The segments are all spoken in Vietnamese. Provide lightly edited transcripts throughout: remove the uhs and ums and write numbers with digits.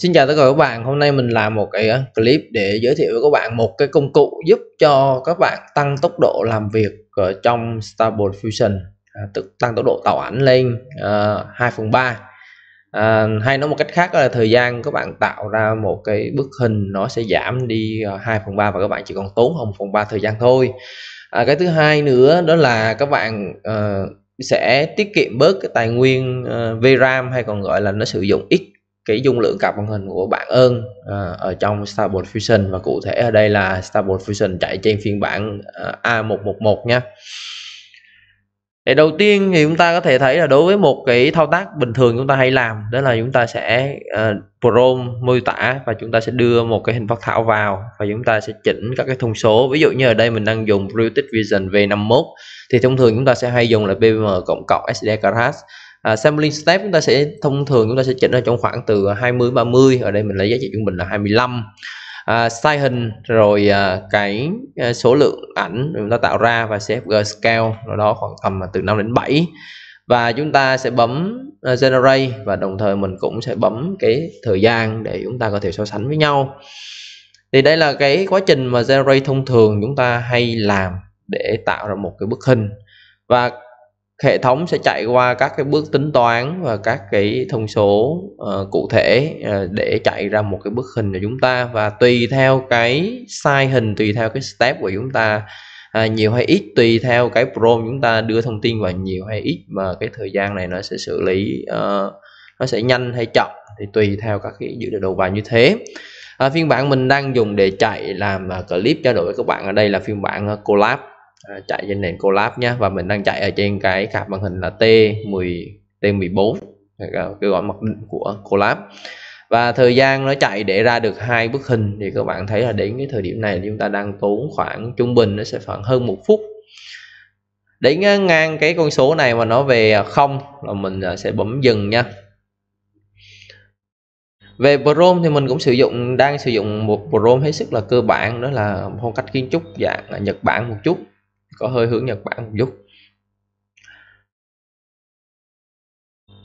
Xin chào tất cả các bạn, hôm nay mình làm một cái clip để giới thiệu với các bạn một cái công cụ giúp cho các bạn tăng tốc độ làm việc ở trong Stable Diffusion, tức tăng tốc độ tạo ảnh lên 2/3. Hay nói một cách khác là thời gian các bạn tạo ra một cái bức hình nó sẽ giảm đi 2/3 và các bạn chỉ còn tốn 1/3 thời gian thôi. Cái thứ hai nữa đó là các bạn sẽ tiết kiệm bớt cái tài nguyên VRAM, hay còn gọi là nó sử dụng ít cái dung lượng card màn hình của bạn hơn ở trong Stable Diffusion, và cụ thể ở đây là Stable Diffusion chạy trên phiên bản A111 nha. Để đầu tiên thì chúng ta có thể thấy là đối với một cái thao tác bình thường chúng ta hay làm, đó là chúng ta sẽ prompt mô tả và chúng ta sẽ đưa một cái hình phác thảo vào và chúng ta sẽ chỉnh các cái thông số. Ví dụ như ở đây mình đang dùng Realtek Vision V51 thì thông thường chúng ta sẽ hay dùng là BM cộng SD Card. Sampling step chúng ta sẽ thông thường chúng ta sẽ chỉnh ở trong khoảng từ 20-30, ở đây mình lấy giá trị trung bình là 25. Size hình rồi cái số lượng ảnh chúng ta tạo ra và CFG scale đó khoảng tầm từ 5 đến 7, và chúng ta sẽ bấm generate và đồng thời mình cũng sẽ bấm cái thời gian để chúng ta có thể so sánh với nhau. Thì đây là cái quá trình mà generate thông thường chúng ta hay làm để tạo ra một cái bức hình, và hệ thống sẽ chạy qua các cái bước tính toán và các cái thông số cụ thể để chạy ra một cái bức hình của chúng ta. Và tùy theo cái size hình, tùy theo cái step của chúng ta nhiều hay ít, tùy theo cái prompt chúng ta đưa thông tin vào nhiều hay ít, mà cái thời gian này nó sẽ xử lý nó sẽ nhanh hay chậm thì tùy theo các cái dữ liệu đầu vào như thế. Phiên bản mình đang dùng để chạy làm clip trao đổi với các bạn ở đây là phiên bản Collab, chạy trên nền Collab nhé, và mình đang chạy ở trên cái card màn hình là T14, cái gọi mặc định của Collab, và thời gian nó chạy để ra được 2 bức hình thì các bạn thấy là đến cái thời điểm này chúng ta đang tốn khoảng trung bình nó sẽ khoảng hơn 1 phút. Đến ngang cái con số này mà nó về 0 là mình sẽ bấm dừng nha. Về prompt thì mình cũng đang sử dụng một prompt hết sức là cơ bản, đó là phong cách kiến trúc dạng Nhật Bản một chút, có hơi hướng Nhật Bản một chút.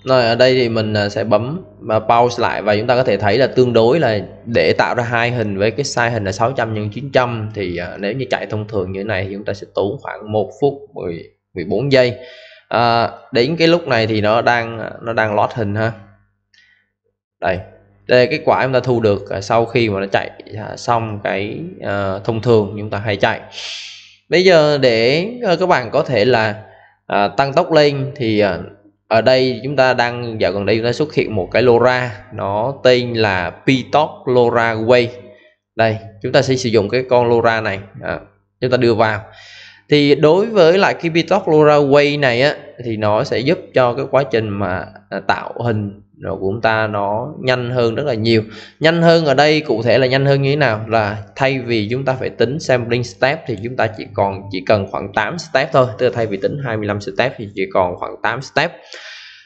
Rồi ở đây thì mình sẽ bấm pause lại và chúng ta có thể thấy là tương đối là để tạo ra 2 hình với cái size hình là 600 x 900 thì nếu như chạy thông thường như thế này thì chúng ta sẽ tốn khoảng 1 phút 14 giây. Đến cái lúc này thì nó đang load hình ha. Đây là kết quả chúng ta thu được sau khi mà nó chạy xong cái thông thường chúng ta hay chạy. Bây giờ để các bạn có thể là tăng tốc lên thì ở đây chúng ta đang dạo gần đây chúng ta xuất hiện một cái LoRa, nó tên là Pitalk LoRa Way. Đây chúng ta sẽ sử dụng cái con LoRa này, chúng ta đưa vào. Thì đối với lại cái Pitalk LoRa Way này á, thì nó sẽ giúp cho cái quá trình mà tạo hình của chúng ta nó nhanh hơn rất là nhiều. Nhanh hơn ở đây cụ thể là nhanh hơn như thế nào, là thay vì chúng ta phải tính sampling step thì chúng ta chỉ cần khoảng 8 step thôi, tức là thay vì tính 25 step thì chỉ còn khoảng 8 step.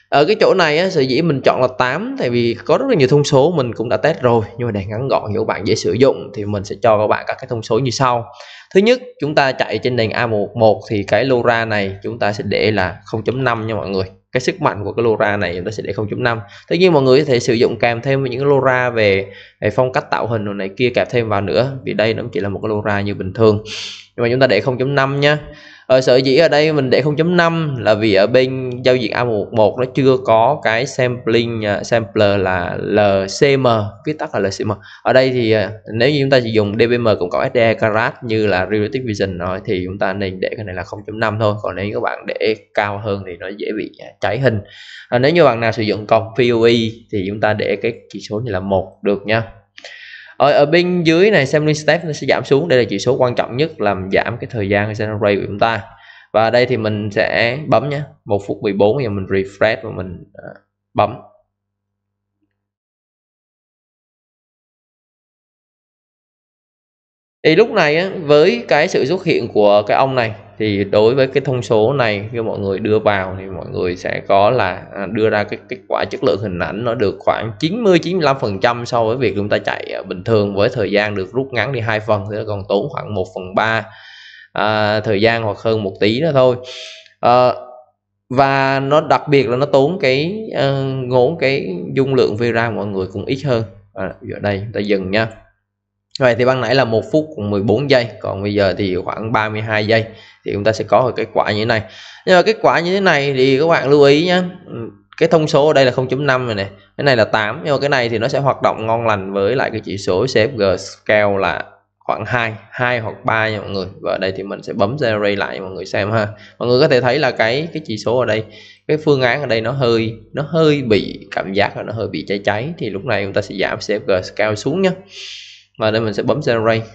Ở cái chỗ này á, sở dĩ mình chọn là 8 tại vì có rất là nhiều thông số mình cũng đã test rồi, nhưng mà để ngắn gọn cho các bạn dễ sử dụng thì mình sẽ cho các bạn các cái thông số như sau. Thứ nhất, chúng ta chạy trên nền A11 thì cái LoRa này chúng ta sẽ để là 0.5 nha mọi người. Cái sức mạnh của cái LoRa này chúng ta sẽ để 0.5. Tất nhiên mọi người có thể sử dụng kèm thêm những cái LoRa về phong cách tạo hình này kia kèm thêm vào nữa, vì đây nó chỉ là một cái LoRa như bình thường. Nhưng mà chúng ta để 0.5 nha. Sở dĩ ở đây mình để 0.5 là vì ở bên giao diện A11 nó chưa có cái sampler là LCM, viết tắt là LCM. Ở đây thì nếu như chúng ta sử dụng DBM cộng SD Card như là Realtek Vision rồi thì chúng ta nên để cái này là 0.5 thôi, còn nếu các bạn để cao hơn thì nó dễ bị cháy hình. Nếu như bạn nào sử dụng còng PoE thì chúng ta để cái chỉ số như là 1 được nha. Ở bên dưới này sampling step nó sẽ giảm xuống, đây là chỉ số quan trọng nhất làm giảm cái thời gian generate của chúng ta. Và ở đây thì mình sẽ bấm nhé, 1 phút 14, giờ mình refresh và mình bấm. Thì lúc này á, với cái sự xuất hiện của cái ông này thì đối với cái thông số này khi mọi người đưa vào thì mọi người sẽ có là đưa ra cái kết quả chất lượng hình ảnh nó được khoảng 90-95% so với việc chúng ta chạy bình thường, với thời gian được rút ngắn đi 2 phần, thì nó còn tốn khoảng 1/3 thời gian hoặc hơn một tí nữa thôi. Và nó đặc biệt là nó tốn cái ngốn cái dung lượng VRAM mọi người cũng ít hơn. Ở đây chúng ta dừng nha. Vậy thì ban nãy là 1 phút cùng 14 giây, còn bây giờ thì khoảng 32 giây thì chúng ta sẽ có được kết quả như thế này. Nhưng mà kết quả như thế này thì các bạn lưu ý nhé, cái thông số ở đây là 0.5 này này, cái này là 8, nhưng mà cái này thì nó sẽ hoạt động ngon lành với lại cái chỉ số CFG scale là khoảng 2 hoặc 3 nha mọi người. Và ở đây thì mình sẽ bấm generate lại cho mọi người xem ha. Mọi người có thể thấy là cái chỉ số ở đây, cái phương án ở đây nó hơi bị cảm giác là nó hơi bị cháy, thì lúc này chúng ta sẽ giảm CFG scale xuống nhé. Và đây mình sẽ bấm generate.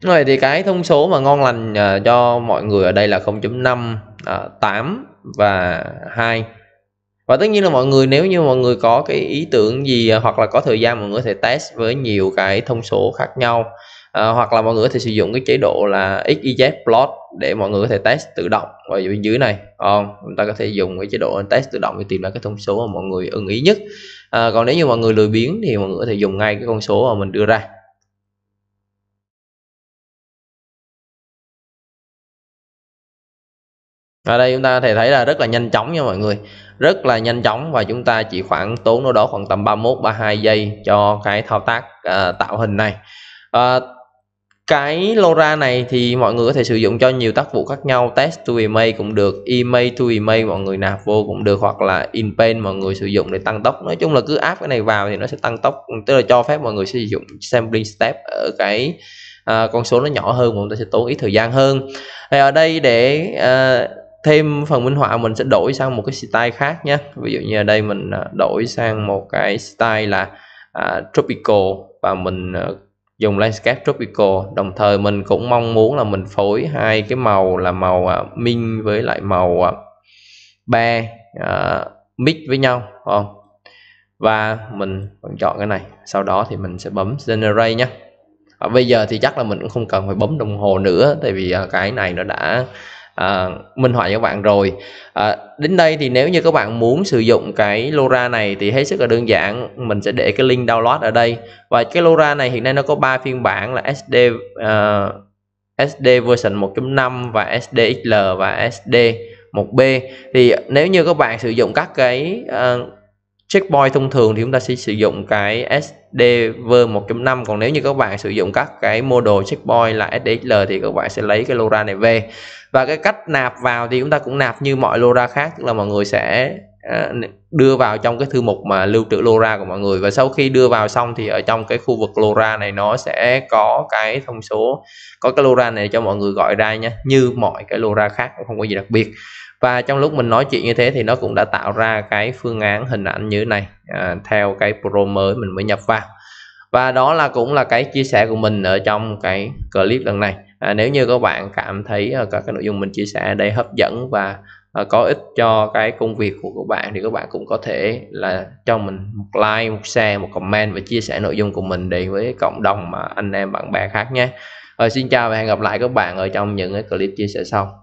Rồi thì cái thông số mà ngon lành cho mọi người ở đây là 0.5, 8 và 2. Và tất nhiên là mọi người, nếu như mọi người có cái ý tưởng gì hoặc là có thời gian, mọi người có thể test với nhiều cái thông số khác nhau, hoặc là mọi người có thể sử dụng cái chế độ là XYZ plot để mọi người có thể test tự động ở bên dưới này. Chúng ta có thể dùng cái chế độ test tự động để tìm ra cái thông số mà mọi người ưng ý nhất. Còn nếu như mọi người lười biếng thì mọi người có thể dùng ngay cái con số mà mình đưa ra. Ở đây chúng ta có thể thấy là rất là nhanh chóng nha mọi người, rất là nhanh chóng, và chúng ta chỉ tốn đâu đó khoảng tầm 31-32 giây cho cái thao tác tạo hình này. Cái LoRa này thì mọi người có thể sử dụng cho nhiều tác vụ khác nhau, text to image cũng được, image to image mọi người nạp vô cũng được, hoặc là in paint mọi người sử dụng để tăng tốc. Nói chung là cứ áp cái này vào thì nó sẽ tăng tốc, tức là cho phép mọi người sử dụng sampling step ở cái con số nó nhỏ hơn, mọi người sẽ tốn ít thời gian hơn. Thì ở đây để thêm phần minh họa mình sẽ đổi sang một cái style khác nhé. Ví dụ như ở đây mình đổi sang một cái style là tropical, và mình dùng landscape tropical. Đồng thời mình cũng mong muốn là mình phối hai cái màu là màu minh với lại màu be mix với nhau, và mình vẫn chọn cái này. Sau đó thì mình sẽ bấm generate nhé. Bây giờ thì chắc là mình cũng không cần phải bấm đồng hồ nữa, tại vì cái này nó đã minh họa cho các bạn rồi. Đến đây thì nếu như các bạn muốn sử dụng cái LoRa này thì hết sức là đơn giản, mình sẽ để cái link download ở đây. Và cái LoRa này hiện nay nó có 3 phiên bản là SD version 1.5 và SDXL và SD 1B. Thì nếu như các bạn sử dụng các cái checkpoint thông thường thì chúng ta sẽ sử dụng cái SD version 1.5, còn nếu như các bạn sử dụng các cái model checkpoint là SDXL thì các bạn sẽ lấy cái LoRa này về. Và cái cách nạp vào thì chúng ta cũng nạp như mọi LoRa khác, tức là mọi người sẽ đưa vào trong cái thư mục mà lưu trữ LoRa của mọi người, và sau khi đưa vào xong thì ở trong cái khu vực LoRa này nó sẽ có cái thông số, có cái LoRa này cho mọi người gọi ra nha, như mọi cái LoRa khác, không có gì đặc biệt. Và trong lúc mình nói chuyện như thế thì nó cũng đã tạo ra cái phương án hình ảnh như thế này theo cái pro mới mình mới nhập vào. Và đó cũng là cái chia sẻ của mình ở trong cái clip lần này. Nếu như các bạn cảm thấy các cái nội dung mình chia sẻ ở đây hấp dẫn và có ích cho cái công việc của các bạn thì các bạn cũng có thể là cho mình một like, một share, một comment và chia sẻ nội dung của mình đến với cộng đồng mà anh em bạn bè khác nhé. Xin chào và hẹn gặp lại các bạn ở trong những cái clip chia sẻ sau.